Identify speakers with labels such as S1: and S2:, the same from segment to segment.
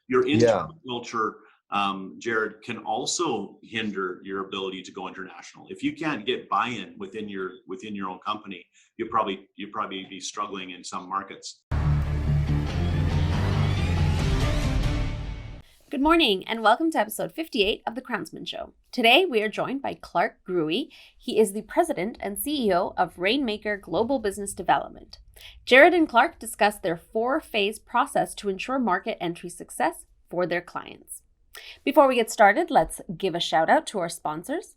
S1: Your
S2: Yeah.
S1: internal culture, Jerrod, can also hinder your ability to go international. If you can't get buy-in within your own company, you'll probably be struggling in some markets.
S3: Good morning and welcome to episode 58 of the Crownsmen Show. Today we are joined by Clark Grue. He is the president and CEO of Rainmaker Global Business Development. Jerrod and Clark discuss their 4-phase process to ensure market entry success for their clients. Before we get started, let's give a shout out to our sponsors.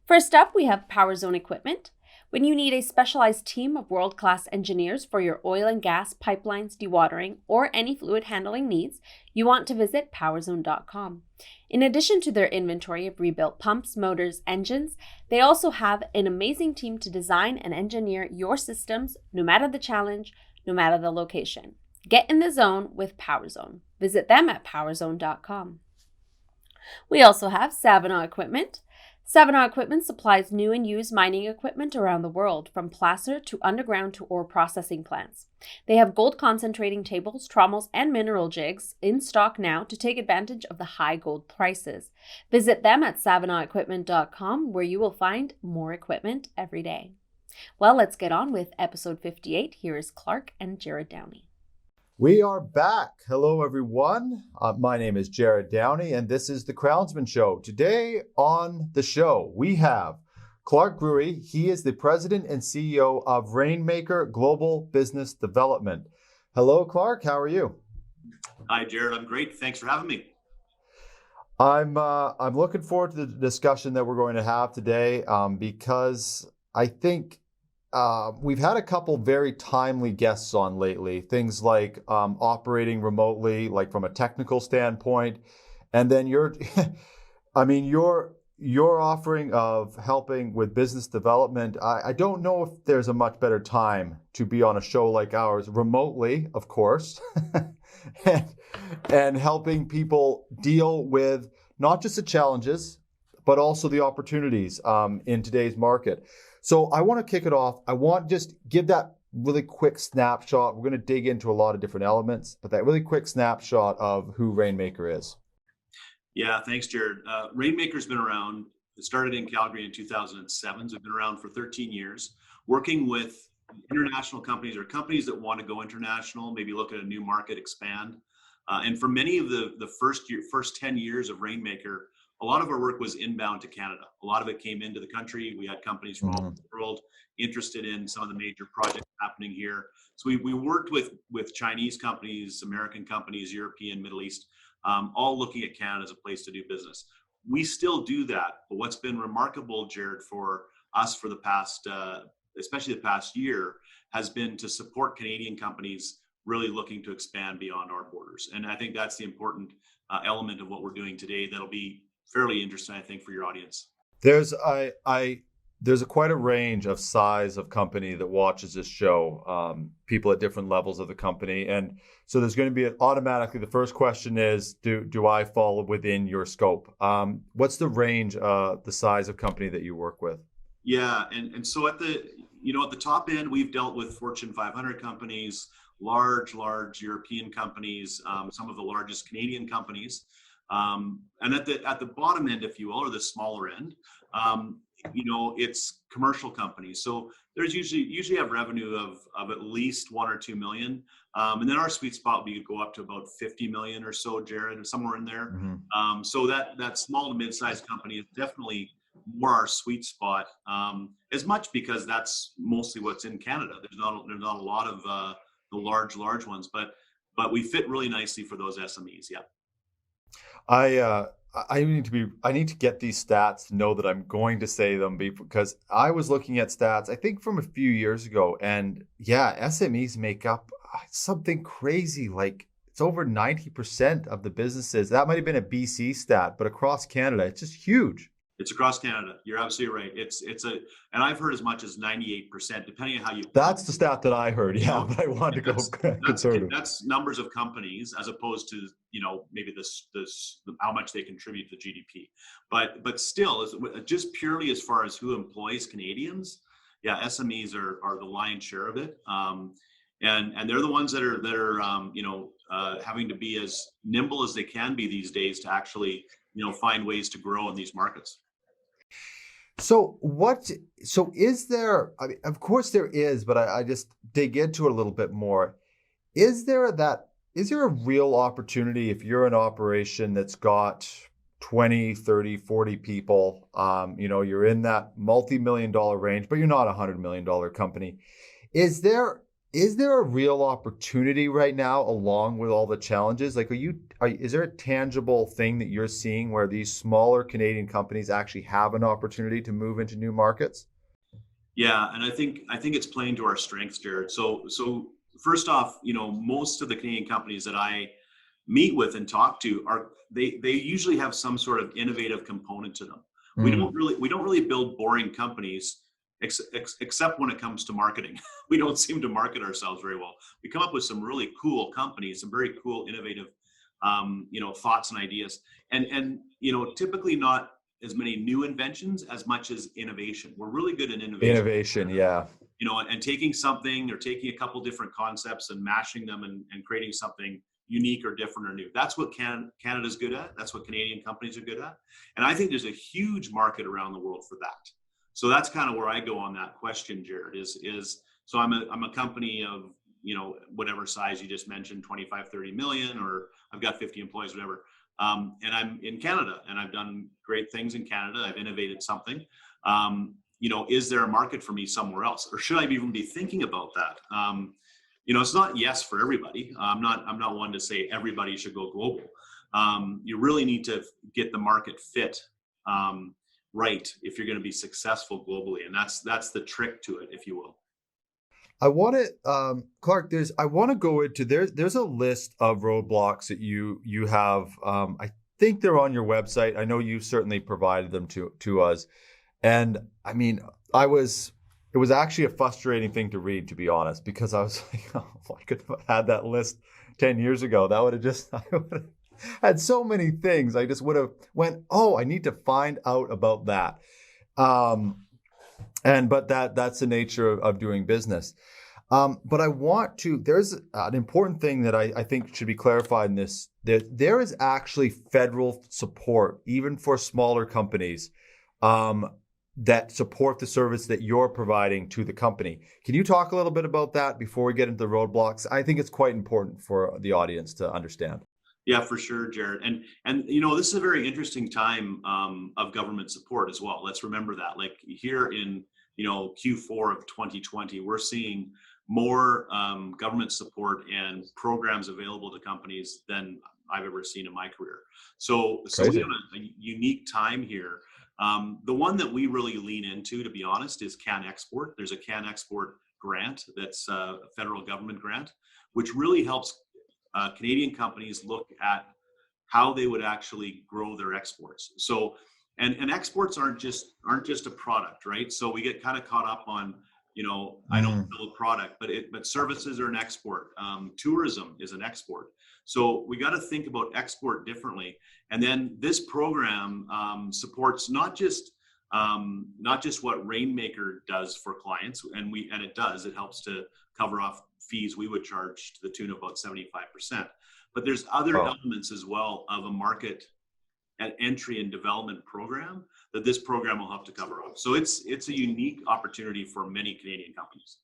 S3: First up, we have Power Zone Equipment. When you need a specialized team of world-class engineers for your oil and gas, pipelines, dewatering, or any fluid handling needs, you want to visit powerzone.com. In addition to their inventory of rebuilt pumps, motors, engines, they also have an amazing team to design and engineer your systems, no matter the challenge, no matter the location. Get in the zone with PowerZone. Visit them at powerzone.com. We also have Savinaw Equipment. Savinaw Equipment supplies new and used mining equipment around the world, from placer to underground to ore processing plants. They have gold concentrating tables, trommels, and mineral jigs in stock now to take advantage of the high gold prices. Visit them at savinawequipment.com, where you will find more equipment every day. Well, let's get on with episode 58. Here is Clark and Jerrod Downey.
S2: We are back. Hello, everyone. My name is Jerrod Downey, and this is the Crownsmen Show. Today on the show, we have Clark Grue. He is the president and CEO of Rainmaker Global Business Development. Hello, Clark. How are you?
S1: Hi, Jerrod. I'm great. Thanks for having me.
S2: I'm looking forward to the discussion that we're going to have today because I think we've had a couple very timely guests on lately, things like operating remotely, like from a technical standpoint. And then your offering of helping with business development. I don't know if there's a much better time to be on a show like ours, remotely, of course, and helping people deal with not just the challenges, but also the opportunities in today's market. So I want to kick it off. I want to just give that really quick snapshot. We're going to dig into a lot of different elements, but that really quick snapshot of who Rainmaker is.
S1: Yeah, thanks, Jerrod. Rainmaker's been around. It started in Calgary in 2007. So we've been around for 13 years, working with international companies or companies that want to go international, maybe look at a new market, expand. And for many of the first 10 years of Rainmaker, a lot of our work was inbound to Canada. A lot of it came into the country. We had companies from all over the world interested in some of the major projects happening here. So we worked with Chinese companies, American companies, European, Middle East, all looking at Canada as a place to do business. We still do that. But what's been remarkable, Jerrod, for us for the past, especially the past year, has been to support Canadian companies really looking to expand beyond our borders. And I think that's the important element of what we're doing today. That'll be fairly interesting, I think, for your audience.
S2: There's quite a range of size of company that watches this show, people at different levels of the company. And so there's going to be automatically, the first question is, do I fall within your scope? What's the range, the size of company that you work with?
S1: Yeah. And so at the top end, we've dealt with Fortune 500 companies, large European companies, some of the largest Canadian companies. And at the bottom end, if you will, or the smaller end, it's commercial companies. So there's usually have revenue of at least 1 or 2 million. And then our sweet spot, we could go up to about 50 million or so, Jerrod, somewhere in there.
S2: Mm-hmm.
S1: So that small to mid-sized company is definitely more our sweet spot, as much because that's mostly what's in Canada. There's not a lot of the large ones, but we fit really nicely for those SMEs. Yeah.
S2: I need to get these stats to know that I'm going to say them, because I was looking at stats, I think from a few years ago, and yeah, SMEs make up something crazy, like it's over 90% of the businesses. That might have been a BC stat, but across Canada, it's just huge.
S1: It's across Canada. You're absolutely right. And I've heard as much as 98%, depending on how you.
S2: That's the stat that I heard. Yeah, but I wanted to go conservative.
S1: That's numbers of companies as opposed to maybe this how much they contribute to GDP. But still, just purely as far as who employs Canadians, yeah, SMEs are the lion's share of it. And they're the ones that are having to be as nimble as they can be these days to actually, find ways to grow in these markets.
S2: So is there, I mean, of course there is, but I just dig into it a little bit more. Is there a real opportunity if you're an operation that's got 20, 30, 40 people, you're in that multi-million-dollar range, but you're not a $100 million company. Is there a real opportunity right now along with all the challenges? Like, is there a tangible thing that you're seeing where these smaller Canadian companies actually have an opportunity to move into new markets?
S1: Yeah, and I think it's playing to our strengths, Jerrod. So first off, most of the Canadian companies that I meet with and talk to they usually have some sort of innovative component to them. We don't really build boring companies except when it comes to marketing. We don't seem to market ourselves very well. We come up with some really cool companies, some very cool, innovative, thoughts and ideas, and typically not as many new inventions as much as innovation. We're really good in innovation.
S2: Innovation, yeah.
S1: And taking something or taking a couple different concepts and mashing them and creating something unique or different or new. That's what Canada's good at. That's what Canadian companies are good at. And I think there's a huge market around the world for that. So that's kind of where I go on that question, Jerrod, is so I'm a company of, whatever size you just mentioned, 25, 30 million, or I've got 50 employees, whatever. And I'm in Canada and I've done great things in Canada. I've innovated something. Is there a market for me somewhere else? Or should I even be thinking about that? It's not yes for everybody. I'm not one to say everybody should go global. You really need to get the market fit right if you're going to be successful globally, and that's the trick to it, if you will.
S2: I want to, Clark. I want to go into there's a list of roadblocks that you have. I think they're on your website. I know you certainly provided them to us, and I mean, it was actually a frustrating thing to read, to be honest, because I was like, oh, I could have had that list 10 years ago. That would have I would have had so many things. I just would have went, oh, I need to find out about that. But that's the nature of doing business. But I want to, there's an important thing that I think should be clarified in this. There is actually federal support, even for smaller companies, that support the service that you're providing to the company. Can you talk a little bit about that before we get into the roadblocks? I think it's quite important for the audience to understand.
S1: Yeah, for sure, Jerrod. And this is a very interesting time of government support as well. Let's remember that. Like here in Q4 of 2020, we're seeing more government support and programs available to companies than I've ever seen in my career. So we have a unique time here. The one that we really lean into, to be honest, is Can Export. There's a Can Export grant that's a federal government grant, which really helps Canadian companies look at how they would actually grow their exports. So, and exports aren't just a product, right? So we get kind of caught up on, I don't build a product, but services are an export. Tourism is an export. So we got to think about export differently. And then this program supports not just what Rainmaker does for clients, and it helps to cover off fees we would charge to the tune of about 75%. But there's other elements as well of a market entry and development program that this program will help to cover off. So it's a unique opportunity for many Canadian companies.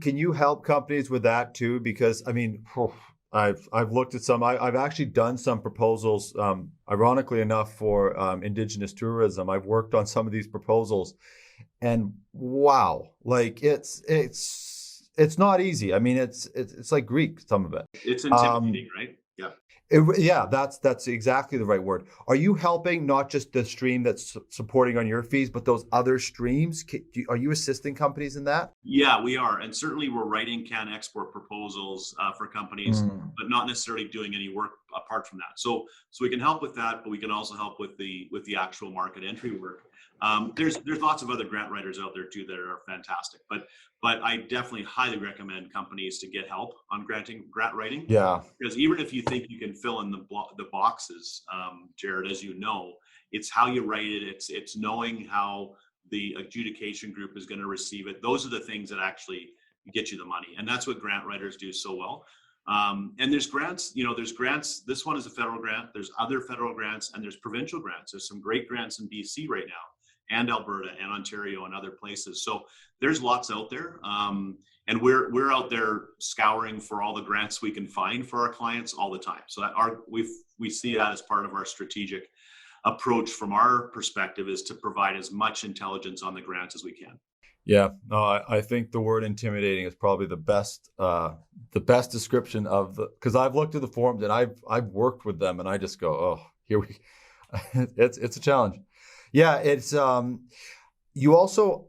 S2: Can you help companies with that too? Because I mean, I've looked at some. I've actually done some proposals. Ironically enough, for Indigenous tourism, I've worked on some of these proposals, and wow, like it's not easy. I mean, it's like Greek, some of it.
S1: It's intimidating, right?
S2: Yeah. That's exactly the right word. Are you helping not just the stream that's supporting on your fees, but those other streams? Are you assisting companies in that?
S1: Yeah, we are. And certainly we're writing Can Export proposals for companies, but not necessarily doing any work apart from that. So we can help with that, but we can also help with the actual market entry work. There's lots of other grant writers out there too that are fantastic, but I definitely highly recommend companies to get help on grant writing.
S2: Yeah.
S1: Because even if you think you can fill in the boxes, Jerrod, as you know, it's how you write it. It's knowing how the adjudication group is going to receive it. Those are the things that actually get you the money, and that's what grant writers do so well. And there's grants, there's grants. This one is a federal grant. There's other federal grants, and there's provincial grants. There's some great grants in BC right now, and Alberta, and Ontario, and other places. So there's lots out there, and we're out there scouring for all the grants we can find for our clients all the time. So that we see that as part of our strategic approach from our perspective, is to provide as much intelligence on the grants as we can.
S2: Yeah, no, I think the word intimidating is probably the best description of because I've looked at the forums and I've worked with them, and I just go, oh, it's a challenge. Yeah, it's you also,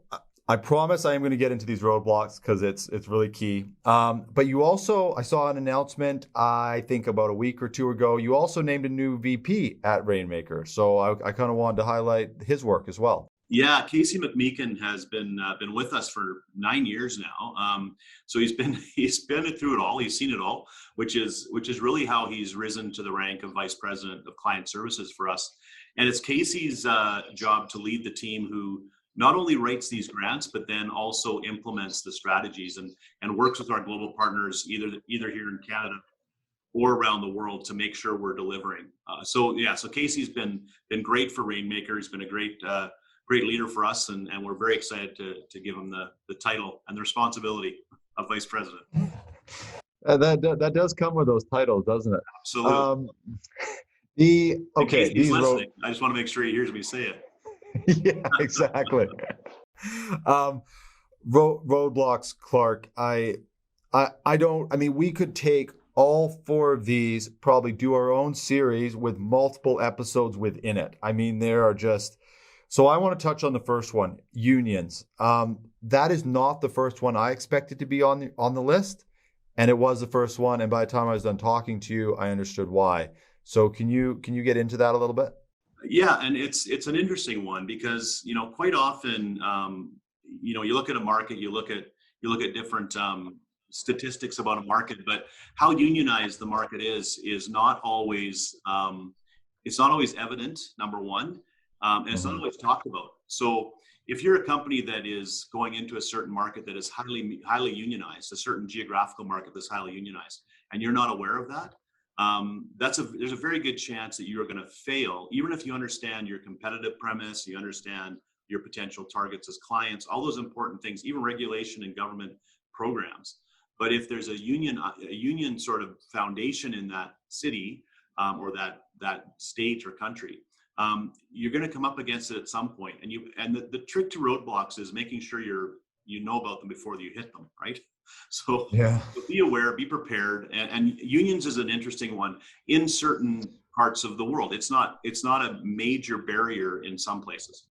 S2: I promise I am going to get into these roadblocks because it's really key. But you also, I saw an announcement, I think about a week or two ago, you also named a new VP at Rainmaker. So I kind of wanted to highlight his work as well.
S1: Yeah, Casey McMeekin has been with us for 9 years now. So he's been through it all. He's seen it all, which is really how he's risen to the rank of Vice President of Client Services for us. And it's Casey's job to lead the team who not only writes these grants, but then also implements the strategies and works with our global partners, either here in Canada or around the world, to make sure we're delivering. So Casey's been great for Rainmaker. He's been a great leader for us, and we're very excited to give him the title and the responsibility of Vice President.
S2: That does come with those titles, doesn't it?
S1: Absolutely.
S2: These
S1: listening, I just want to make sure he hears me say it.
S2: Yeah, exactly. Roadblocks, Clark. We could take all 4 of these, probably do our own series with multiple episodes within it. I mean, there are just. So I want to touch on the first one, unions. That is not the first one I expected to be on the list, and it was the first one. And by the time I was done talking to you, I understood why. So can you get into that a little bit?
S1: Yeah, and it's an interesting one because quite often you look at a market, you look at different statistics about a market, but how unionized the market is not always evident. Number one. And it's not always talked about. So if you're a company that is going into a certain market that is highly unionized, a certain geographical market that's highly unionized, and you're not aware of that, there's a very good chance that you are going to fail, even if you understand your competitive premise, you understand your potential targets as clients, all those important things, even regulation and government programs. But if there's a union sort of foundation in that city or that state or country, you're going to come up against it at some point. And the trick to roadblocks is making sure you know about them before you hit them, right? So,
S2: yeah.
S1: So be aware, be prepared. And unions is an interesting one in certain parts of the world. It's not a major barrier in some places.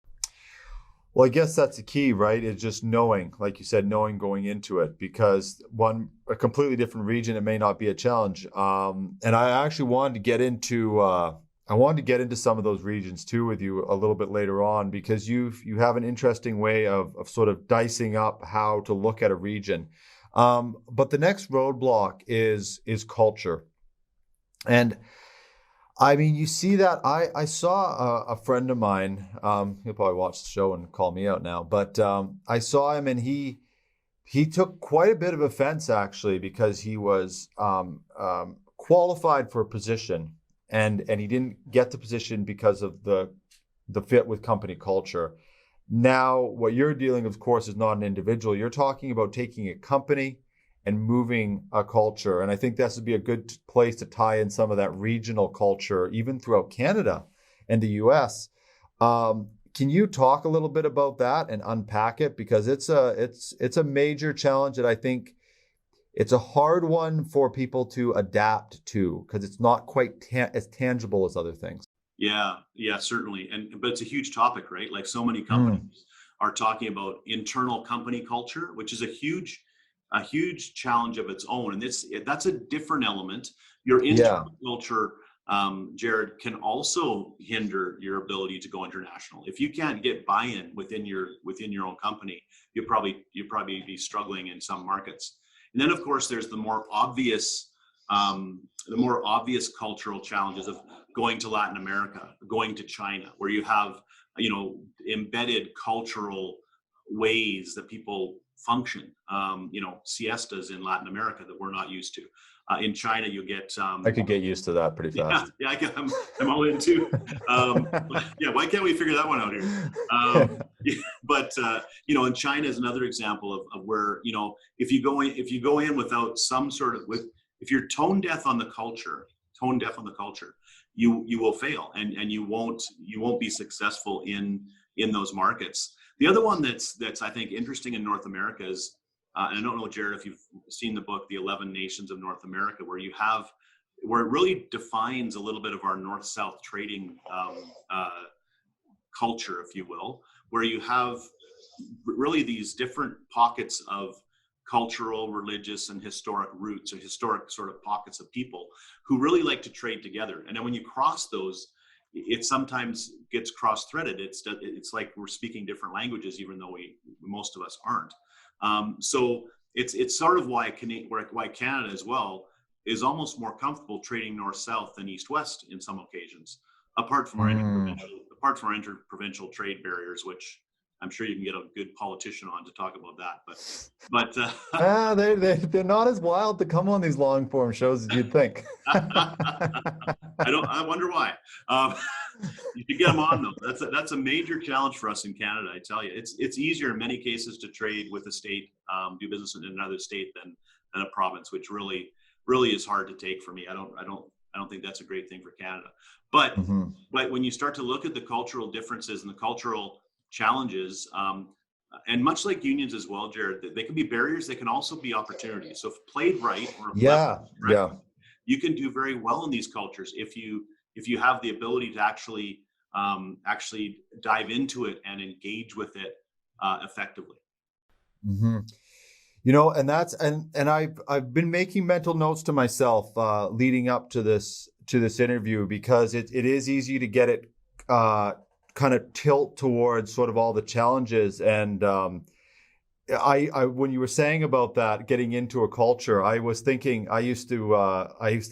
S2: Well, I guess that's the key, right? Is just knowing, like you said, knowing going into it, because a completely different region, it may not be a challenge. And I actually wanted to get into some of those regions too with you a little bit later on, because you have an interesting way of sort of dicing up how to look at a region. But the next roadblock is culture. And I mean, you see that I saw a friend of mine, he'll probably watch the show and call me out now, but I saw him and he took quite a bit of offense actually, because he was qualified for a position. And he didn't get the position because of the fit with company culture. Now, what you're dealing with, of course, is not an individual. You're talking about taking a company and moving a culture. And I think this would be a good place to tie in some of that regional culture, even throughout Canada and the US. Can you talk a little bit about that and unpack it? Because it's a major challenge that I think it's a hard one for people to adapt to, because it's not quite as tangible as other things.
S1: Yeah, certainly. But it's a huge topic, right? Like so many companies are talking about internal company culture, which is a huge challenge of its own. And that's a different element. Your internal culture, Jerrod, can also hinder your ability to go international. If you can't get buy-in within your own company, you'll probably be struggling in some markets. And then, of course, there's the more obvious cultural challenges of going to Latin America, going to China, where you have, embedded cultural ways that people function. Siestas in Latin America that we're not used to. In China, you get.
S2: I could get used to that pretty fast.
S1: Yeah, I'm all in too. Why can't we figure that one out here? But in China is another example of where if you go in without some sort of if you're tone deaf on the culture, you will fail and you won't be successful in those markets. The other one that's I think interesting in North America is, and I don't know, Jerrod, if you've seen the book, The 11 Nations of North America, where it really defines a little bit of our North-South trading culture, if you will, where you have really these different pockets of cultural, religious, and historic roots, or historic sort of pockets of people who really like to trade together. And then when you cross those, it sometimes gets cross-threaded. It's like we're speaking different languages, even though most of us aren't. So it's sort of why Canada as well is almost more comfortable trading north-south than east-west in some occasions, apart from our interprovincial trade barriers, which I'm sure you can get a good politician on to talk about that. But
S2: they're not as wild to come on these long form shows as you'd think.
S1: I wonder why. You should get them on though. That's a major challenge for us in Canada. I tell you, it's easier in many cases to trade with a state, do business in another state than a province, which really is hard to take for me. I don't think that's a great thing for Canada. But but when you start to look at the cultural differences and the cultural challenges, and much like unions as well, Jerrod, they can be barriers. They can also be opportunities. So if played right, you can do very well in these cultures if you have the ability to actually dive into it and engage with it effectively.
S2: And that's and I've been making mental notes to myself leading up to this interview, because it is easy to get it kind of tilt towards sort of all the challenges. And I when you were saying about that, getting into a culture, I was thinking I used to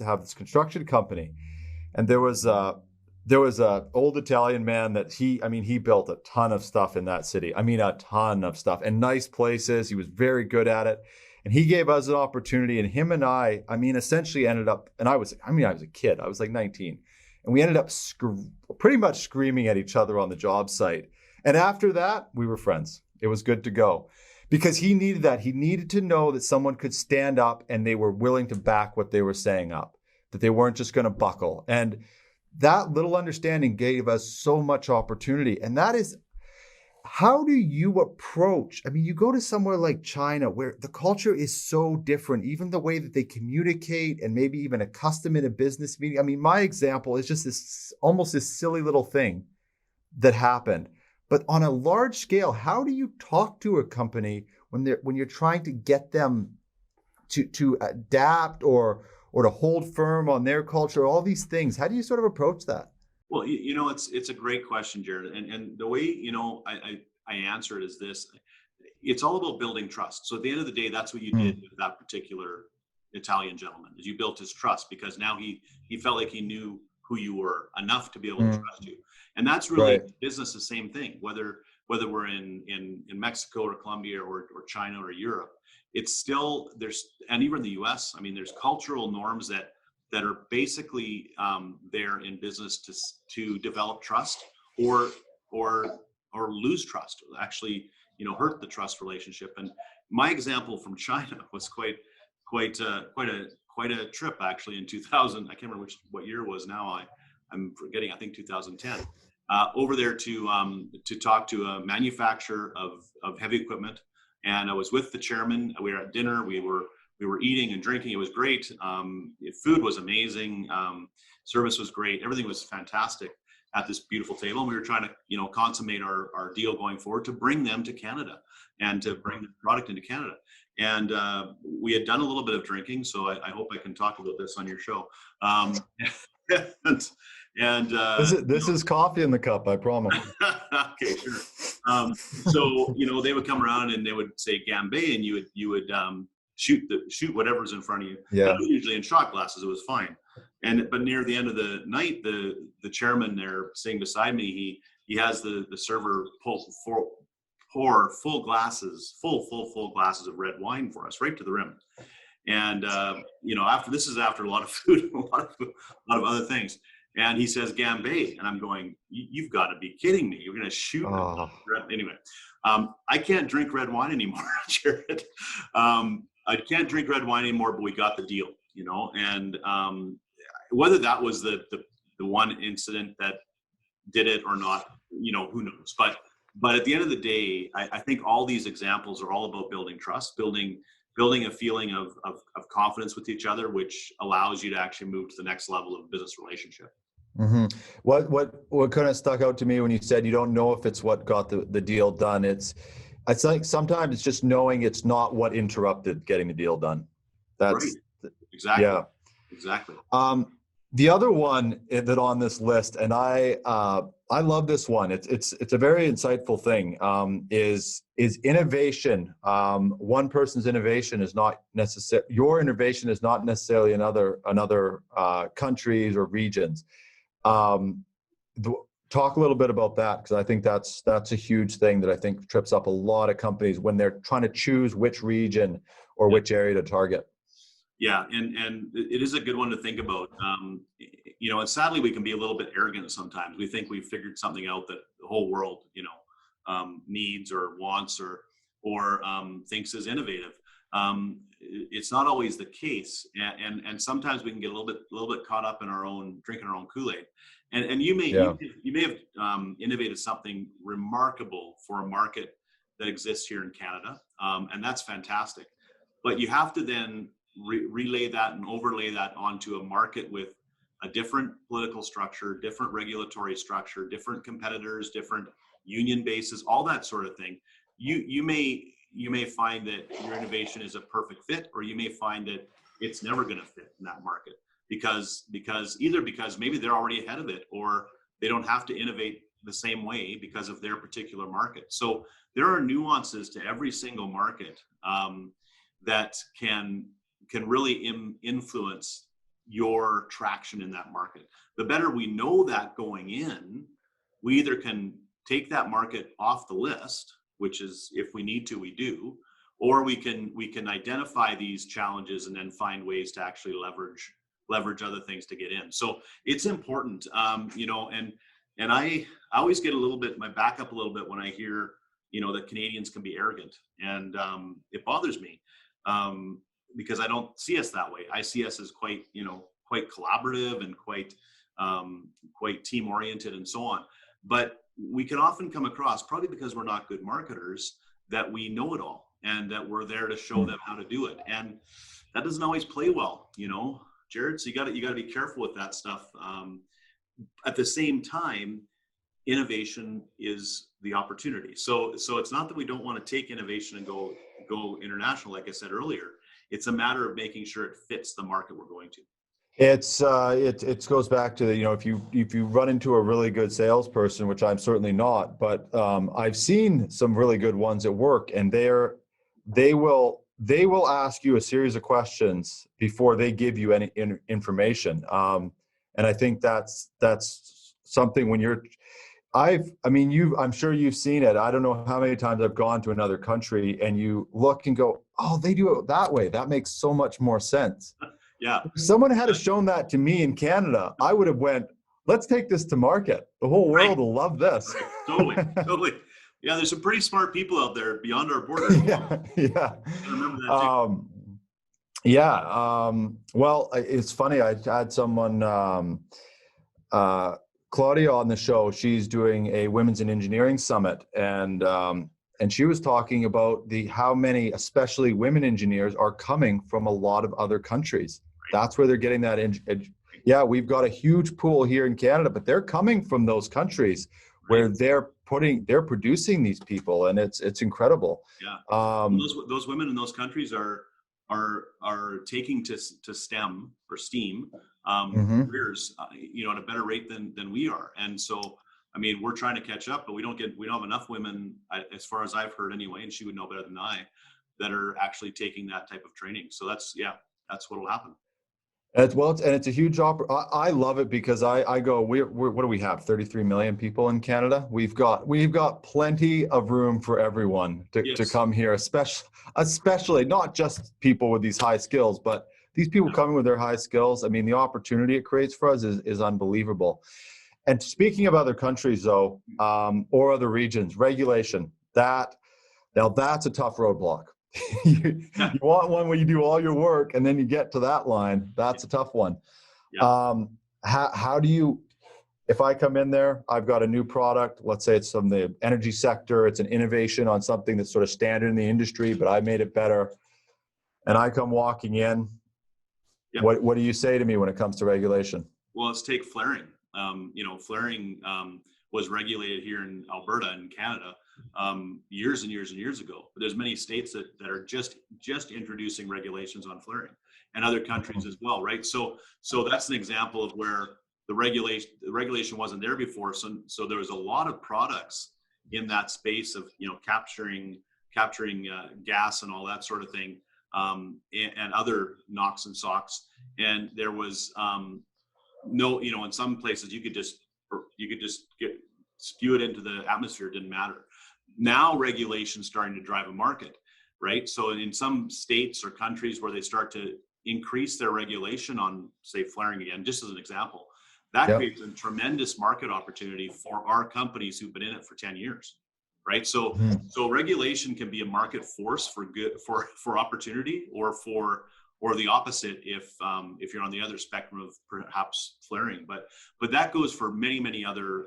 S2: have this construction company, and there was a old Italian man that he built a ton of stuff in that city. A ton of stuff and nice places. He was very good at it. And he gave us an opportunity, and him and I essentially ended up, and I was a kid. I was like 19. And we ended up pretty much screaming at each other on the job site. And after that, we were friends. It was good to go, because he needed that. He needed to know that someone could stand up and they were willing to back what they were saying up, that they weren't just going to buckle. And that little understanding gave us so much opportunity. And that is, how do you approach? You go to somewhere like China where the culture is so different, even the way that they communicate and maybe even a custom in a business meeting. My example is just almost this silly little thing that happened. But on a large scale, how do you talk to a company when you're trying to get them to adapt or to hold firm on their culture, all these things? How do you sort of approach that?
S1: Well, it's a great question, Jerrod, and the way I answer it is this: it's all about building trust. So at the end of the day, that's what you did with that particular Italian gentleman, is you built his trust, because now he felt like he knew who you were enough to be able to trust you. And that's really business, the same thing. Whether we're in Mexico or Colombia or China or Europe, it's still and even the US. There's cultural norms that are basically there in business to develop trust or lose trust, actually, hurt the trust relationship. And my example from China was quite a trip, actually, in 2000. I can't remember what year it was now. I'm forgetting. I think 2010. Over there to talk to a manufacturer of heavy equipment, and I was with the chairman. We were at dinner. We were eating and drinking. It was great. Food was amazing. Service was great. Everything was fantastic at this beautiful table. And we were trying to, consummate our deal going forward to bring them to Canada and to bring the product into Canada. And we had done a little bit of drinking, so I hope I can talk about this on your show.
S2: This is coffee in the cup, I promise.
S1: Okay, sure. So they would come around and they would say "Gambé," and you would shoot whatever's in front of you.
S2: Yeah.
S1: Usually in shot glasses, it was fine. But near the end of the night, the chairman there sitting beside me, he has the server pour full glasses of red wine for us, right to the rim. And after a lot of food, a lot of other things. And he says Gambay, and I'm going, you've got to be kidding me! You're going to shoot me. Anyway, I can't drink red wine anymore, Jerrod. I can't drink red wine anymore, but we got the deal, And whether that was the one incident that did it or not, who knows? But at the end of the day, I think all these examples are all about building trust, building a feeling of confidence with each other, which allows you to actually move to the next level of business relationship.
S2: Mm-hmm. What kind of stuck out to me when you said you don't know if it's what got the deal done? It's like sometimes it's just knowing it's not what interrupted getting the deal done. That's
S1: right. Exactly.
S2: Yeah.
S1: Exactly.
S2: The other one that on this list, and I love this one. It's a very insightful thing. Is innovation. One person's innovation is not necessary. Your innovation is not necessarily another countries or regions. Talk a little bit about that, because I think that's a huge thing that I think trips up a lot of companies when they're trying to choose which region or which area to target.
S1: Yeah, and it is a good one to think about. And sadly, we can be a little bit arrogant sometimes. We think we've figured something out that the whole world, needs or wants or thinks is innovative. It's not always the case, and sometimes we can get a little bit caught up in drinking our own Kool-Aid. And you may have innovated something remarkable for a market that exists here in Canada, and that's fantastic. But you have to then relay that and overlay that onto a market with a different political structure, different regulatory structure, different competitors, different union bases, all that sort of thing. You may find that your innovation is a perfect fit, or you may find that it's never going to fit in that market because maybe they're already ahead of it, or they don't have to innovate the same way because of their particular market. So there are nuances to every single market that can really influence your traction in that market. The better we know that going in, we either can take that market off the list, which is, if we need to, we do, or we can identify these challenges and then find ways to actually leverage other things to get in. So it's important, and I always get my back up a little bit when I hear, that Canadians can be arrogant, and it bothers me. Because I don't see us that way. I see us as quite collaborative and quite team oriented and so on. But we can often come across, probably because we're not good marketers, that we know it all and that we're there to show them how to do it. And that doesn't always play well, Jerrod. So you got to be careful with that stuff. At the same time, innovation is the opportunity. So it's not that we don't want to take innovation and go international, like I said earlier. It's a matter of making sure it fits the market we're going to.
S2: It goes back to if you run into a really good salesperson, which I'm certainly not, but I've seen some really good ones at work, and they will ask you a series of questions before they give you any information. And I think that's something when you're I'm sure you've seen it. I don't know how many times I've gone to another country and you look and go, oh, they do it that way. That makes so much more sense.
S1: Yeah.
S2: If someone had shown that to me in Canada, I would have went, let's take this to market. The whole world will love this.
S1: Right. Totally. Yeah, there's some pretty smart people out there beyond our borders.
S2: Yeah.
S1: I remember that too.
S2: Well, it's funny. I had someone, Claudia, on the show. She's doing a Women's in Engineering Summit, and she was talking about how many, especially women engineers, are coming from a lot of other countries. That's where they're getting that. Yeah, we've got a huge pool here in Canada, but they're coming from those countries where they're producing these people, and it's incredible.
S1: Yeah, those women in those countries are taking to STEM or STEAM careers, at a better rate than we are, and so. I mean, we're trying to catch up, but we don't have enough women, as far as I've heard anyway, and she would know better than I, that are actually taking that type of training. So that's what will happen.
S2: It's a huge I love it because I go, what do we have? 33 million people in Canada. We've got plenty of room for everyone to
S1: Yes.
S2: come here, especially not just people with these high skills, but these people coming with their high skills. I mean, the opportunity it creates for us is unbelievable. And speaking of other countries, though, or other regions, regulation, that's a tough roadblock. you want one where you do all your work and then you get to that line. That's a tough one.
S1: Yeah.
S2: How do you, if I come in there, I've got a new product, let's say it's from the energy sector, it's an innovation on something that's sort of standard in the industry, but I made it better. And I come walking in,
S1: Yep.
S2: What do you say to me when it comes to regulation?
S1: Well, let's take flaring. Flaring was regulated here in Alberta in Canada years and years and years ago. But there's many states that are just introducing regulations on flaring, and other countries as well, right? So that's an example of where the regulation wasn't there before. So there was a lot of products in that space of capturing gas and all that sort of thing, and other NOx and SOx. And there was no, in some places you could just spew it into the atmosphere. It didn't matter. Now regulation's starting to drive a market, right? So in some states or countries where they start to increase their regulation on, say, flaring again, just as an example, that creates a tremendous market opportunity for our companies who've been in it for 10 years, right? So regulation can be a market force for opportunity, or the opposite if you're on the other spectrum of perhaps flaring. But that goes for many other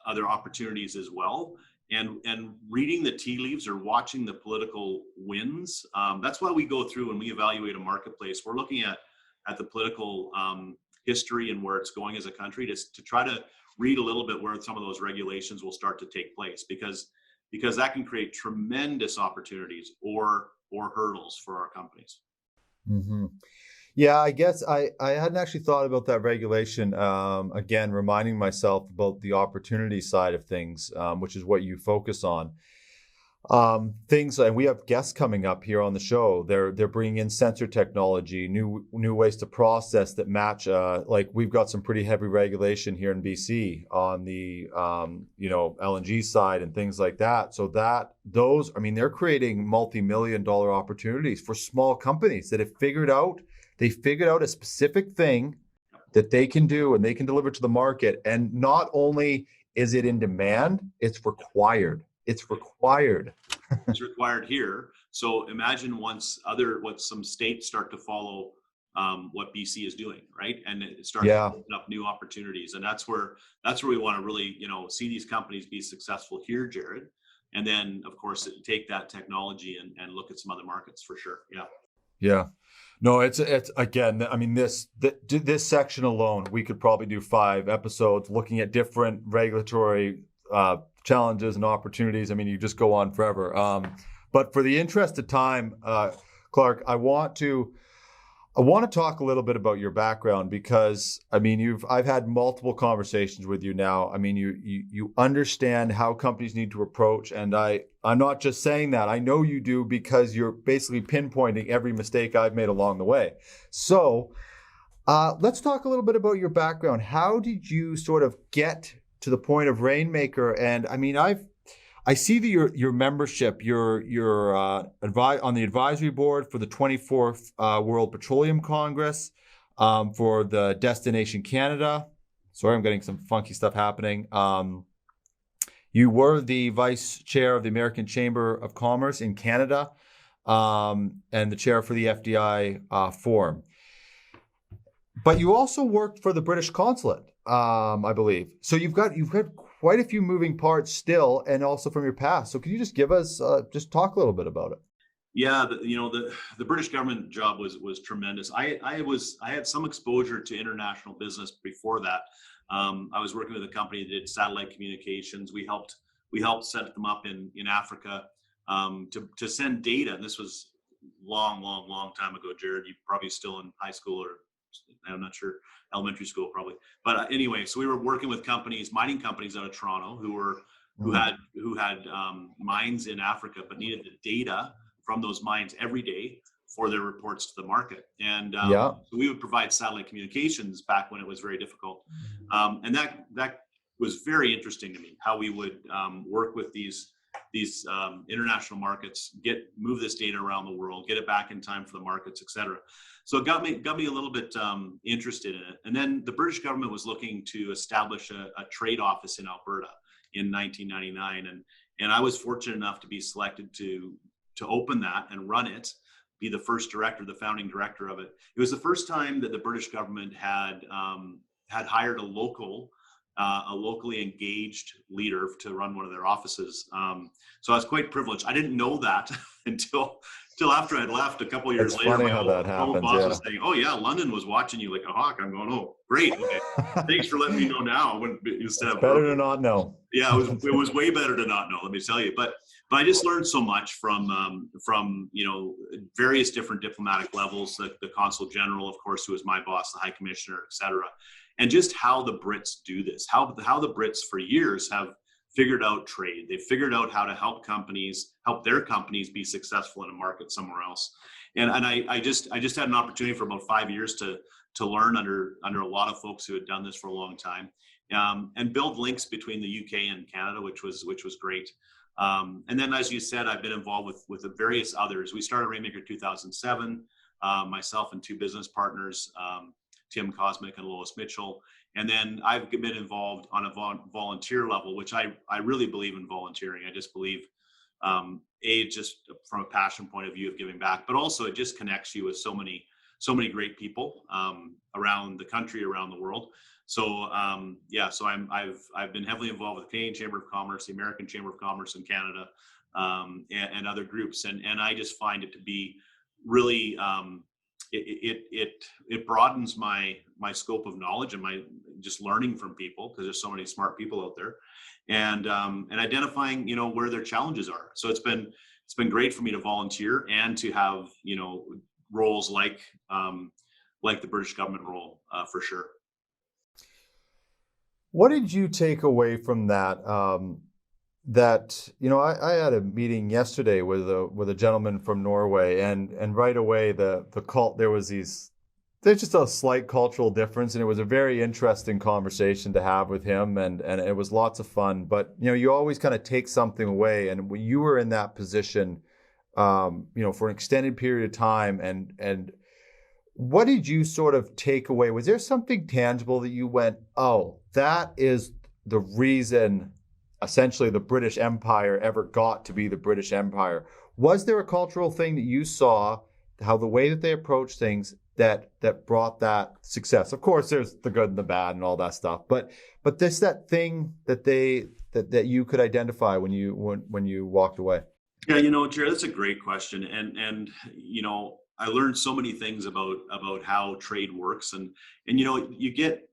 S1: other opportunities as well. And reading the tea leaves or watching the political winds, that's why we go through when we evaluate a marketplace. We're looking at the political history and where it's going as a country to try to read a little bit where some of those regulations will start to take place, because that can create tremendous opportunities or hurdles for our companies.
S2: Mm-hmm. Yeah, I guess I hadn't actually thought about that regulation. Again, reminding myself about the opportunity side of things, which is what you focus on. Things, and we have guests coming up here on the show. They're bringing in sensor technology, new ways to process that match. Like we've got some pretty heavy regulation here in BC on the LNG side and things like that. So they're creating multi-million-dollar opportunities for small companies that have figured out a specific thing that they can do and they can deliver to the market. And not only is it in demand, it's required. It's required.
S1: It's required here. So imagine once some states start to follow what BC is doing, right? And it starts to open up new opportunities. And that's where we want to really, see these companies be successful here, Jerrod. And then of course take that technology and look at some other markets for sure. Yeah.
S2: Yeah. No, it's again, I mean, this section alone, we could probably do 5 episodes looking at different regulatory challenges and opportunities. I mean, you just go on forever. But for the interest of time, Clark, I want to talk a little bit about your background, because I mean, I've had multiple conversations with you now. I mean, you understand how companies need to approach, and I'm not just saying that. I know you do, because you're basically pinpointing every mistake I've made along the way. So let's talk a little bit about your background. How did you sort of get to the point of Rainmaker? And I mean, I see that your membership, you're on the advisory board for the 24th World Petroleum Congress, for the Destination Canada. Sorry, I'm getting some funky stuff happening. You were the vice chair of the American Chamber of Commerce in Canada, and the chair for the FDI Forum. But you also worked for the British Consulate, I believe. So you've got quite a few moving parts still, and also from your past. So can you just give us, just talk a little bit about it?
S1: Yeah, the British government job was tremendous. I had some exposure to international business before that. I was working with a company that did satellite communications. We helped set them up in Africa to send data. And this was long time ago, Jerrod. You're probably still in high school, or I'm not sure, elementary school probably. But anyway, so we were working with mining companies out of Toronto who had mines in Africa, but needed the data from those mines every day for their reports to the market. And
S2: Yeah.
S1: so we would provide satellite communications back when it was very difficult. And that was very interesting to me, how we would work with these international markets, move this data around the world, get it back in time for the markets, et cetera. So it got me a little bit interested in it. And then the British government was looking to establish a trade office in Alberta in 1999. And I was fortunate enough to be selected to open that and run it, be the first director, the founding director of it. It was the first time that the British government had hired a locally engaged leader to run one of their offices. So I was quite privileged. I didn't know that until after I'd left a couple of years later.
S2: Funny how that happens.
S1: Boss was saying, "Oh yeah, London was watching you like a hawk." I'm going, "Oh, great. Okay. Thanks for letting me know now." Instead of
S2: better to not know.
S1: Yeah, it was way better to not know. Let me tell you. But I just learned so much from various different diplomatic levels. The consul general, of course, who was my boss, the high commissioner, et cetera. And just how the Brits do this, how the Brits for years have figured out trade. They've figured out how to help their companies be successful in a market somewhere else. And I just had an opportunity for about 5 years to learn under a lot of folks who had done this for a long time, and build links between the UK and Canada, which was great. And then, as you said, I've been involved with the various others. We started Rainmaker 2007, myself and two business partners, Tim Cosmic and Lois Mitchell. And then I've been involved on a volunteer level, which I really believe in volunteering. I just believe, just from a passion point of view of giving back, but also it just connects you with so many great people around the country, around the world. So so I've been heavily involved with the Canadian Chamber of Commerce, the American Chamber of Commerce in Canada, and other groups. And I just find it to be really, it broadens my scope of knowledge and my just learning from people, because there's so many smart people out there, and identifying where their challenges are. So it's been great for me to volunteer and to have roles like the British government role, for sure.
S2: What did you take away from that? I had a meeting yesterday with a gentleman from Norway, and right away there's just a slight cultural difference, and it was a very interesting conversation to have with him, and it was lots of fun. But you always kind of take something away, and when you were in that position, for an extended period of time, and what did you sort of take away? Was there something tangible that you went, "Oh, that is the reason essentially the British Empire ever got to be the British Empire"? Was there a cultural thing that you saw, how the way that they approach things that brought that success? Of course, there's the good and the bad and all that stuff, but there's that thing that you could identify when you walked away.
S1: Yeah, Jerrod, that's a great question, and I learned so many things about how trade works, and you get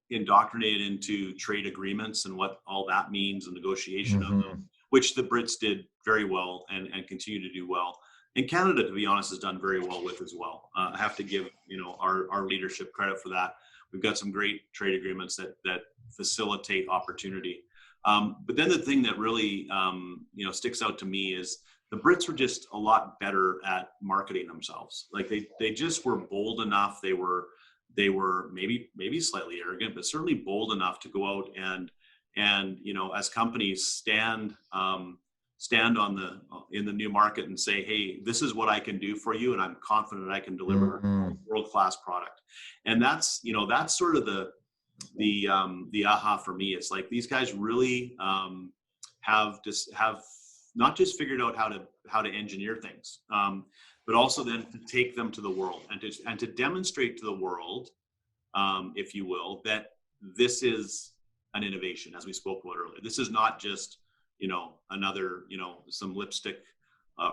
S1: indoctrinated into trade agreements and what all that means and negotiation of them, which the Brits did very well and continue to do well. And Canada, to be honest, has done very well with as well. I have to give our leadership credit for that. We've got some great trade agreements that facilitate opportunity. But then the thing that really sticks out to me is the Brits were just a lot better at marketing themselves. Like they just were bold enough. They were maybe slightly arrogant, but certainly bold enough to go out and as companies stand in the new market and say, "Hey, this is what I can do for you, and I'm confident I can deliver a world-class product." And that's sort of the aha for me. It's like these guys really have not just figured out how to engineer things, but also then to take them to the world and to demonstrate to the world, if you will, that this is an innovation, as we spoke about earlier. This is not just another some lipstick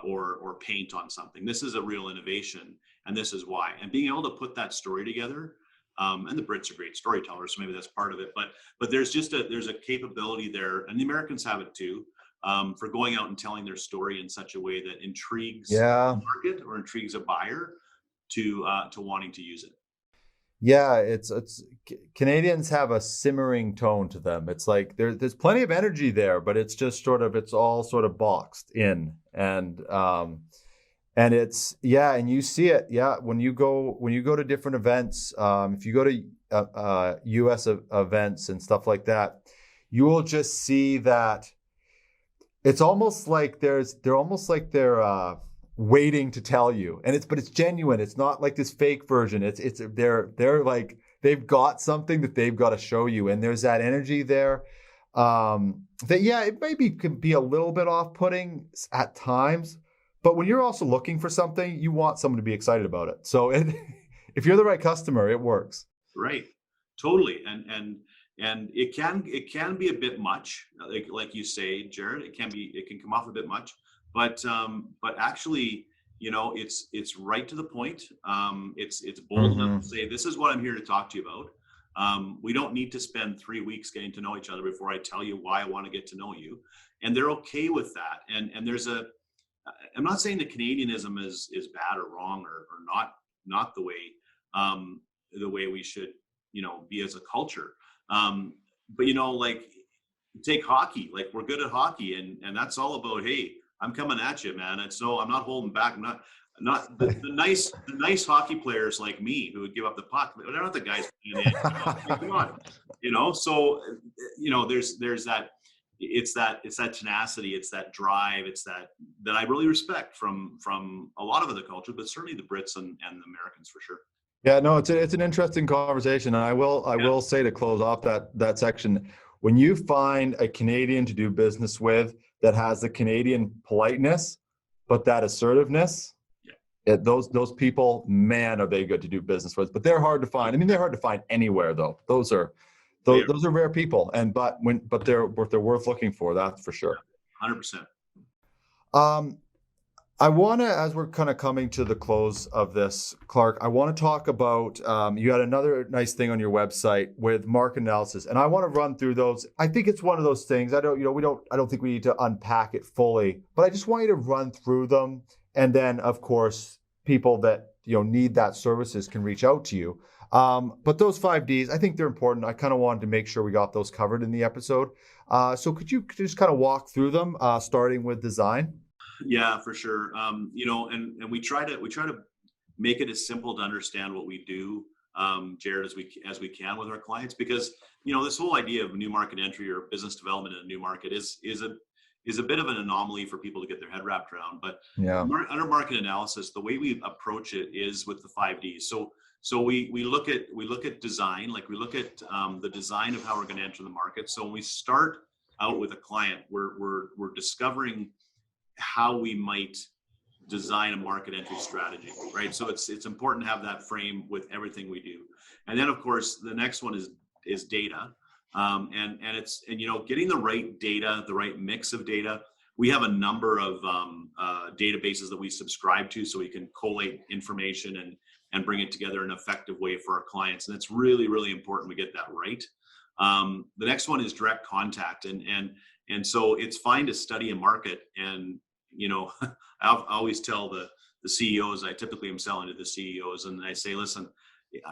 S1: or paint on something. This is a real innovation, and this is why. And being able to put that story together, and the Brits are great storytellers, so maybe that's part of it. But there's a capability there, and the Americans have it too, for going out and telling their story in such a way that intrigues the market or intrigues a buyer to wanting to use it.
S2: Yeah, it's Canadians have a simmering tone to them. It's like there's plenty of energy there, but it's just it's all sort of boxed in, and And it's, yeah, and you see it, yeah, when you go to different events, if you go to US events and stuff like that, you will just see that it's almost like they're waiting to tell you, and it's genuine. It's not like this fake version. They're like they've got something that they've got to show you, and there's that energy there. That, yeah, it maybe can be a little bit off-putting at times, but when you're also looking for something, you want someone to be excited about it. So if you're the right customer, it works.
S1: Right. Totally. And it can be a bit much, like you say, Jerrod. It can come off a bit much, but actually, it's right to the point. It's bold enough to say, this is what I'm here to talk to you about. We don't need to spend 3 weeks getting to know each other before I tell you why I want to get to know you. And they're okay with that. And I'm not saying that Canadianism is bad or wrong or not the way we should, be as a culture. But like, take hockey. Like, we're good at hockey, and that's all about, hey, I'm coming at you, man. And so I'm not holding back. I'm not the nice hockey players like me who would give up the puck. They're not the guys playing in. Come on, So there's that. It's that tenacity. It's that drive. It's that I really respect from a lot of other cultures, but certainly the Brits and the Americans for sure.
S2: Yeah, no, it's an interesting conversation, and I will say, to close off that section, when you find a Canadian to do business with that has the Canadian politeness, but that assertiveness, those people, man, are they good to do business with. But they're hard to find. I mean, they're hard to find anywhere, though. Those are rare people, but they're worth looking for. That's for sure.
S1: 100%.
S2: I want to, as we're kind of coming to the close of this, Clark, I want to talk about, you had another nice thing on your website with market analysis, and I want to run through those. I think it's one of those things, I don't think we need to unpack it fully, but I just want you to run through them. And then, of course, people that, need that services can reach out to you. But those 5 Ds, I think they're important. I kind of wanted to make sure we got those covered in the episode. So could you just kind of walk through them, starting with design?
S1: Yeah, for sure. And we try to make it as simple to understand what we do, Jerrod, as we can with our clients, because this whole idea of new market entry or business development in a new market is a bit of an anomaly for people to get their head wrapped around. But under market analysis, the way we approach it is with the 5 Ds. So we look at design, like we look at the design of how we're going to enter the market. So when we start out with a client, we're discovering how we might design a market entry strategy, right? So it's important to have that frame with everything we do. And then, of course, the next one is data, and getting the right data, the right mix of data. We have a number of databases that we subscribe to, so we can collate information and bring it together in an effective way for our clients. And it's really, really important we get that right. The next one is direct contact, and so it's fine to study a market. And I always tell the CEOs, I typically am selling to the CEOs, and I say, listen,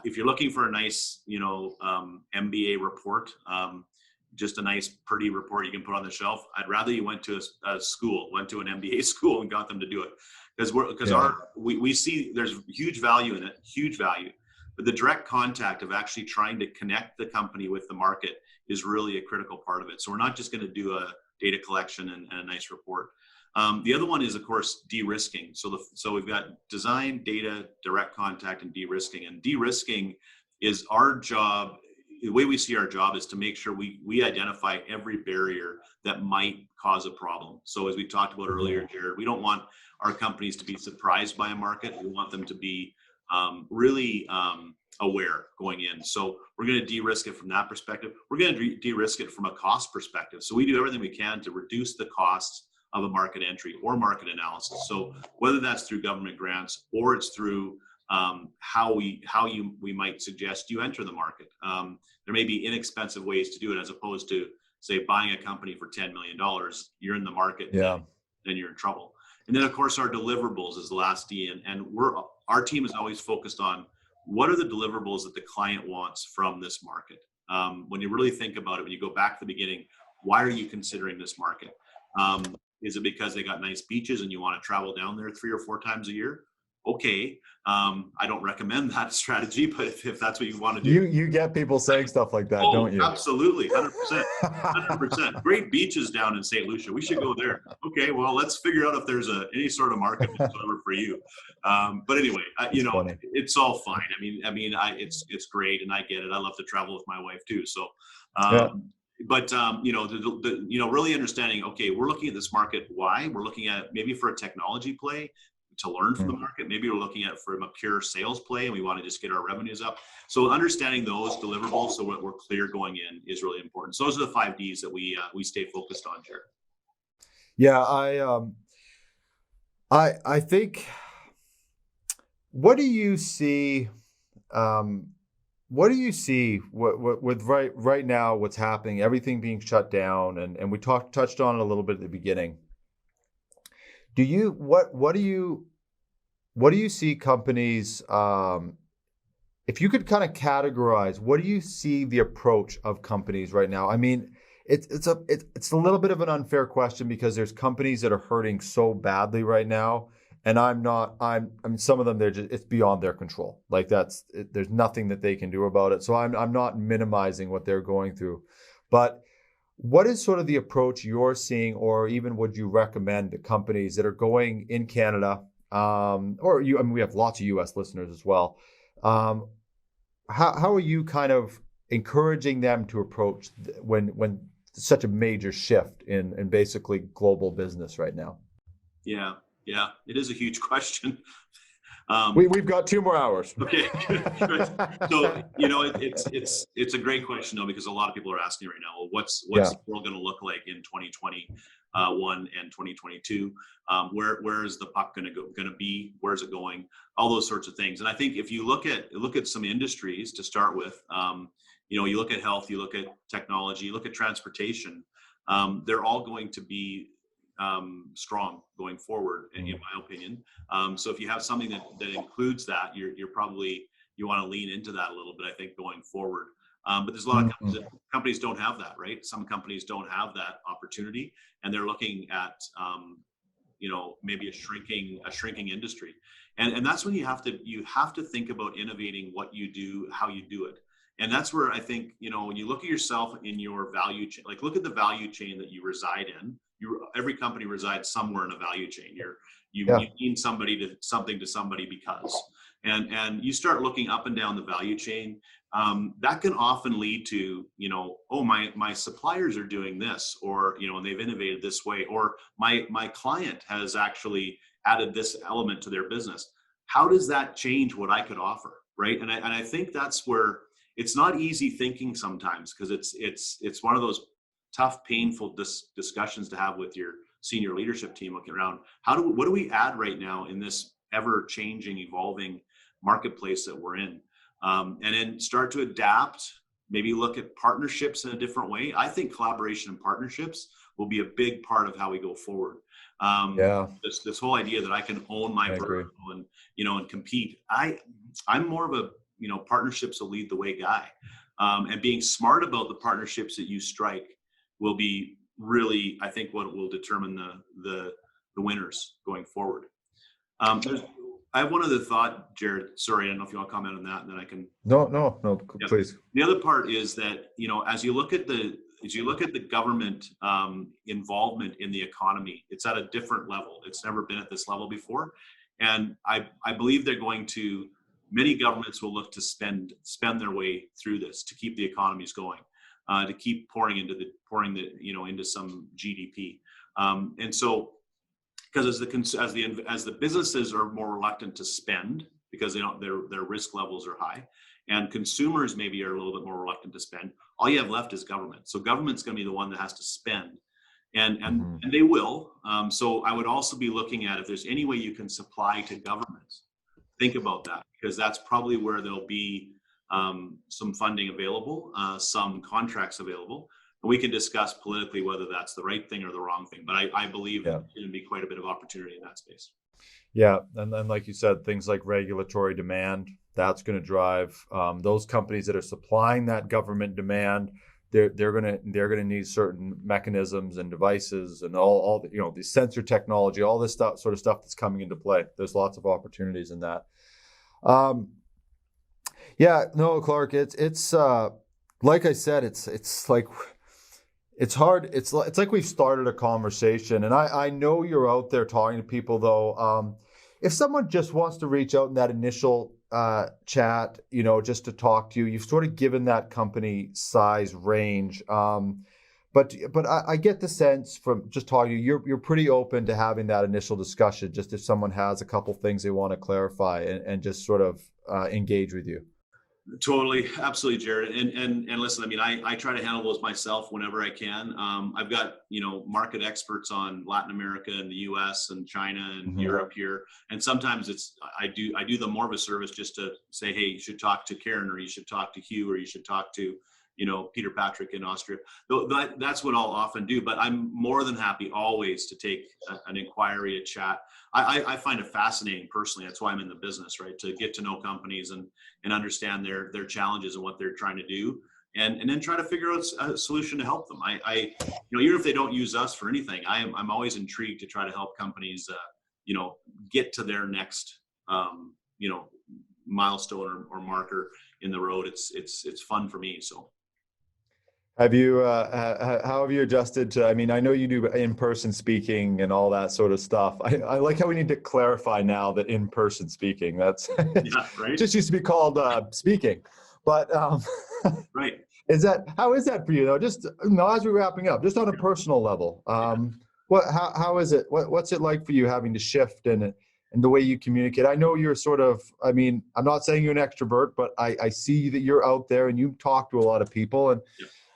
S1: if you're looking for a nice MBA report, just a nice pretty report you can put on the shelf, I'd rather you went to an MBA school and got them to do it, because we see there's huge value in it, huge value. But the direct contact of actually trying to connect the company with the market is really a critical part of it. So we're not just going to do a data collection and a nice report. The other one is, of course, de-risking. So we've got design, data, direct contact, and de-risking. And de-risking is our job. The way we see our job is to make sure we identify every barrier that might cause a problem. So as we talked about earlier, Jerrod, we don't want our companies to be surprised by a market. We want them to be really aware going in. So we're going to de-risk it from that perspective. We're going to de-risk it from a cost perspective. So we do everything we can to reduce the costs of a market entry or market analysis. So whether that's through government grants or it's through how we might suggest you enter the market. There may be inexpensive ways to do it, as opposed to, say, buying a company for $10 million. You're in the market, then you're in trouble. And then, of course, our deliverables is the last D. And our team is always focused on what are the deliverables that the client wants from this market. When you really think about it, when you go back to the beginning, why are you considering this market? Is it because they got nice beaches and you want to travel down there 3 or 4 times a year? Okay. I don't recommend that strategy, but if that's what you want to do.
S2: You get people saying stuff like that, don't you?
S1: Absolutely. 100%. 100%. Great beaches down in St. Lucia. We should go there. Okay. Well, let's figure out if there's any sort of market whatsoever for you. But anyway,
S2: Funny.
S1: it's all fine. It's great. And I get it. I love to travel with my wife too. So,
S2: Yeah.
S1: but really understanding, okay, we're looking at this market. Why? We're looking at maybe for a technology play to learn from the market. Maybe we're looking at from a pure sales play and we want to just get our revenues up. So understanding those deliverables so we're clear going in is really important. So those are the 5 Ds that we stay focused on, Jerrod.
S2: Yeah, I think, what do you see with right now, what's happening, everything being shut down, and we touched on it a little bit at the beginning. What do you see companies, if you could kind of categorize, what do you see the approach of companies right now? I mean, it's a little bit of an unfair question because there's companies that are hurting so badly right now, and some of them, it's beyond their control. Like there's nothing that they can do about it. So I'm not minimizing what they're going through, but what is sort of the approach you're seeing, or even would you recommend the companies that are going in Canada, we have lots of US listeners as well. How are you kind of encouraging them to approach when such a major shift in basically global business right now?
S1: Yeah, it is a huge question.
S2: We've got 2 more hours.
S1: Okay, good. So it's a great question though, because a lot of people are asking right now, well, what's the world going to look like in 2021 and 2022? Where is the puck going to be? Where's it going? All those sorts of things. And I think if you look at some industries to start with, you look at health, you look at technology, you look at transportation, they're all going to be strong going forward, in my opinion. So if you have something that includes that, you're probably, you want to lean into that a little bit, I think, going forward. But there's a lot of companies don't have that, right? Some companies don't have that opportunity, and they're looking at maybe a shrinking industry, and that's when you have to think about innovating what you do, how you do it. And that's where I think, when you look at yourself in your value chain, like look at the value chain that you reside in. Every company resides somewhere in a value chain. You mean something to somebody because, and you start looking up and down the value chain. That can often lead to, my suppliers are doing this, or, and they've innovated this way, or my client has actually added this element to their business. How does that change what I could offer? Right. And I think that's where it's not easy thinking sometimes, because it's one of those tough, painful discussions to have with your senior leadership team, looking around, what do we add right now in this ever changing, evolving marketplace that we're in? And then start to adapt, maybe look at partnerships in a different way. I think collaboration and partnerships will be a big part of how we go forward. This whole idea that I can own my vertical and compete. I'm more of a, partnerships will lead the way guy. And being smart about the partnerships that you strike will be really, I think, what will determine the winners going forward. I have one other thought, Jerrod. Sorry, I don't know if you want to comment on that, and then I can.
S2: No, please.
S1: The other part is that, as you look at the government involvement in the economy, it's at a different level. It's never been at this level before, and I believe many governments will look to spend their way through this to keep the economies going. To keep pouring into some GDP, and so because as the businesses are more reluctant to spend because their risk levels are high, and consumers maybe are a little bit more reluctant to spend, all you have left is government. So government's going to be the one that has to spend, and they will. So I would also be looking at if there's any way you can supply to governments. Think about that, because that's probably where there'll be some funding available, some contracts available, and we can discuss politically whether that's the right thing or the wrong thing. But I believe there's going to be quite a bit of opportunity in that space.
S2: Yeah, and then like you said, things like regulatory demand, that's going to drive those companies that are supplying that government demand. they're gonna need certain mechanisms and devices and all the, the sensor technology, all this stuff sort of stuff that's coming into play. There's lots of opportunities in that. Yeah, no, Clark, it's like I said, it's like it's hard. It's like we've started a conversation, and I know you're out there talking to people though. If someone just wants to reach out in that initial chat, just to talk to you, you've sort of given that company size range. But I get the sense from just talking to you, you're pretty open to having that initial discussion, just if someone has a couple things they want to clarify and just sort of engage with you.
S1: Totally, absolutely, Jerrod. And listen, I mean, I try to handle those myself whenever I can. I've got market experts on Latin America and the U.S. and China and Europe here, and sometimes I do them more of a service just to say, hey, you should talk to Karen, or you should talk to Hugh, or you should talk to Peter Patrick in Austria. That's what I'll often do, but I'm more than happy always to take an inquiry, a chat. I find it fascinating personally. That's why I'm in the business, right? To get to know companies and understand their challenges and what they're trying to do, and then try to figure out a solution to help them. Even if they don't use us for anything, I'm always intrigued to try to help companies, get to their next, milestone or marker in the road. It's fun for me. So.
S2: Have you, how have you adjusted to, I mean, I know you do in-person speaking and all that sort of stuff. I like how we need to clarify now that in-person speaking, that's,
S1: yeah, right?
S2: just used to be called speaking, but
S1: right.
S2: How is that for you though? Just, as we're wrapping up, just on a personal level, how is it, what's it like for you having to shift and the way you communicate? I know you're sort of, I mean, I'm not saying you're an extrovert, but I see that you're out there and you talk to a lot of people,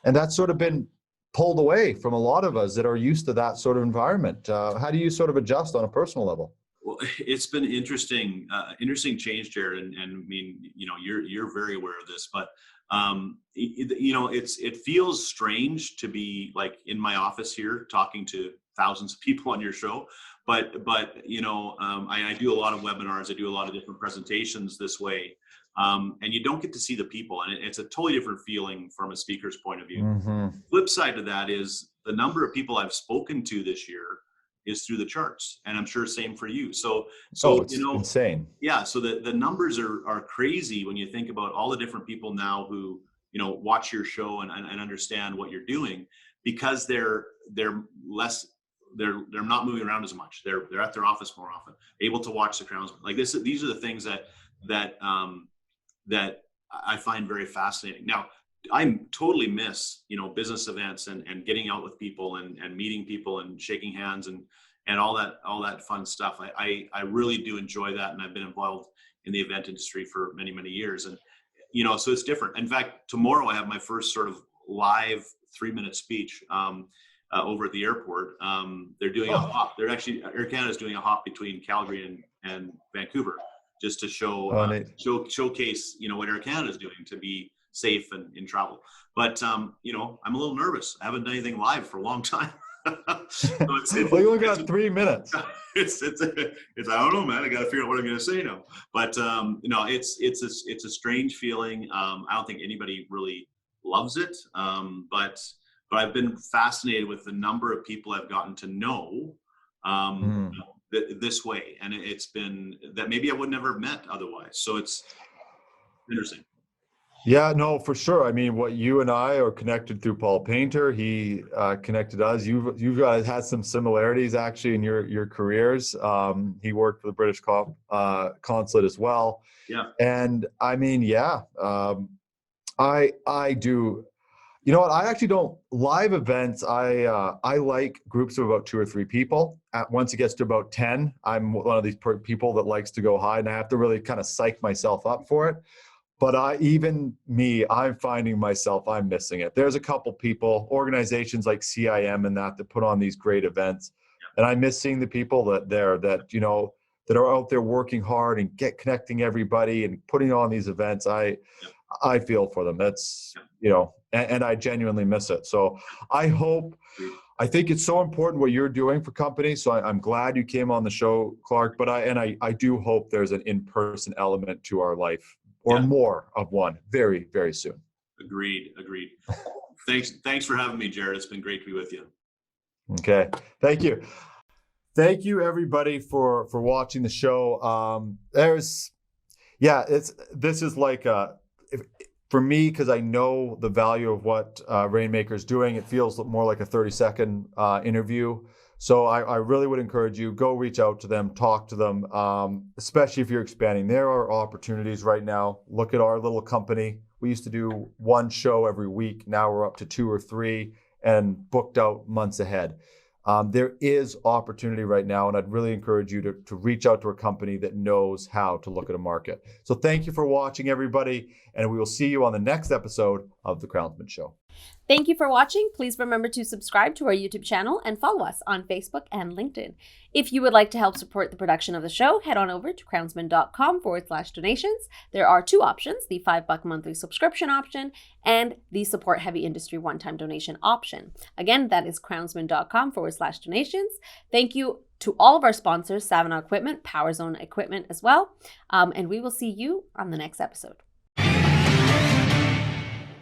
S2: and that's sort of been pulled away from a lot of us that are used to that sort of environment. How do you sort of adjust on a personal level?
S1: Well, it's been interesting change, Jerrod, and I mean, you're very aware of this, but it feels strange to be like in my office here talking to thousands of people on your show, but I do a lot of webinars, I do a lot of different presentations this way. And you don't get to see the people, and it's a totally different feeling from a speaker's point of view.
S2: Mm-hmm.
S1: Flip side to that is the number of people I've spoken to this year is through the charts, and I'm sure same for you. So
S2: it's insane.
S1: Yeah. So the numbers are crazy when you think about all the different people now who watch your show and understand what you're doing, because they're less. They're not moving around as much. They're at their office more often, able to watch the Crownsmen. Like this, these are the things that I find very fascinating. Now, I totally miss, business events and getting out with people and meeting people and shaking hands and all that fun stuff. I really do enjoy that, and I've been involved in the event industry for many, many years, and so it's different. In fact, tomorrow I have my first sort of live 3-minute speech over at the airport. They're doing a hop. They're actually, Air Canada is doing a hop between Calgary and Vancouver, just to showcase what Air Canada is doing to be safe and in travel. But I'm a little nervous. I haven't done anything live for a long time. So
S2: well, you only got 3 minutes.
S1: It's I don't know, man. I got to figure out what I'm going to say now. But it's a strange feeling. I don't think anybody really loves it. But I've been fascinated with the number of people I've gotten to know this way, and it's been that maybe I would never have met otherwise. So it's interesting.
S2: Yeah, no, for sure. I mean, what you and I are connected through Paul Painter. He connected us. You've guys had some similarities actually in your careers. He worked for the British consulate as well.
S1: Yeah.
S2: And I mean, I do. You know what? I actually don't live events. I like groups of about 2 or 3 people. Once it gets to about 10, I'm one of these people that likes to go high, and I have to really kind of psych myself up for it. But I'm finding myself, I'm missing it. There's a couple people, organizations like CIM and that put on these great events. And I miss seeing the people that are out there working hard and connecting everybody and putting on these events. I feel for them. That's, and I genuinely miss it. So I think it's so important what you're doing for companies. So I'm glad you came on the show, Clark, but I do hope there's an in-person element to our life, or more of one very, very soon.
S1: Agreed. Thanks for having me, Jerrod. It's been great to be with you.
S2: Okay. Thank you. Thank you everybody for watching the show. This is like for me, because I know the value of what Rainmaker is doing, it feels more like a 30-second interview. So I really would encourage you, go reach out to them, talk to them, especially if you're expanding. There are opportunities right now. Look at our little company. We used to do one show every week. Now we're up to 2 or 3 and booked out months ahead. There is opportunity right now, and I'd really encourage you to reach out to a company that knows how to look at a market. So thank you for watching, everybody, and we will see you on the next episode of The Crownsmen Show.
S3: Thank you for watching. Please remember to subscribe to our YouTube channel and follow us on Facebook and LinkedIn. If you would like to help support the production of the show, head on over to crownsmen.com/donations. There are 2 options, the $5 monthly subscription option and the support heavy industry one-time donation option. Again, that is crownsmen.com/donations. Thank you to all of our sponsors, Savannah Equipment, Power Zone Equipment as well. And we will see you on the next episode.